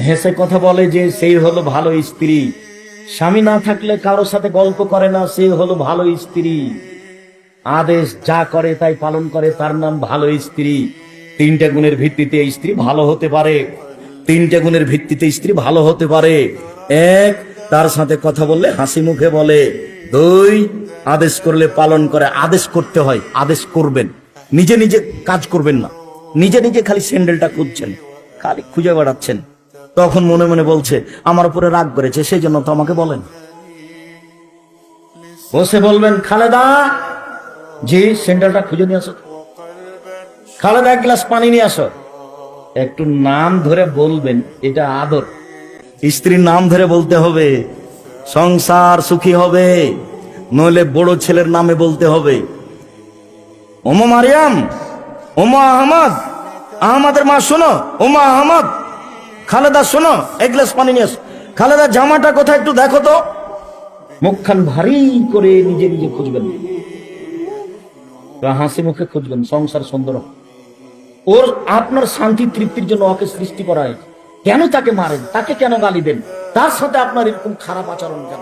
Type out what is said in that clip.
হেসে কথা বলে যে সেই হলো ভালো স্ত্রী। স্বামী না থাকলে কারোর সাথে গল্প করে না, সে হলো ভালো স্ত্রী। আদেশ যা করে তাই পালন করে, তার নাম ভালো স্ত্রী। তিনটা গুণের ভিত্তিতে স্ত্রী ভালো হতে পারে। তিনটা গুণের ভিত্তিতে স্ত্রী ভালো হতে পারে। এক, তার সাথে কথা বললে হাসি মুখে বলে। দুই, আদেশ করলে পালন করে। আদেশ করতে হয়, আদেশ করবেন, নিজে নিজে কাজ করবেন না। নিজে নিজে খালি স্যান্ডেলটা খুঁজছেন, খালি খুঁজে বেড়াচ্ছেন, তখন মনে মনে বলছে আমার উপরে রাগ করেছে, সেই জন্য তো আমাকে বলেন। বসে বলবেন খালেদা, জি স্যান্ডেলটা খুঁজে নিয়ে আসো। খালেদা এক গ্লাস পানি নিয়ে আসো। একটু নাম ধরে বলবেন, এটা আদর। স্ত্রীর নাম ধরে বলতে হবে, সংসার সুখী হবে। নইলে বড় ছেলের নামে বলতে হবে, ওমা মারিয়াম, ওমা আহমদ, আহমদের মা শোনো, ওমা আহমদ, খালেদা শোনো, এক গ্লাস পানি নিয়ে আসো। খালেদা জামাটা কোথায় একটু দেখো তো। মুখখান ভারী করে নিজে নিজে খুঁজবেন, হাসি মুখে খুঁজবেন, সংসার সুন্দর। ওর আপনার শান্তি তৃপ্তির জন্য ওকে সৃষ্টি করা হয়। কেন তাকে মারেন, তাকে কেন গালি দেন, তার সাথে আপনার এরকম খারাপ আচরণ কেন?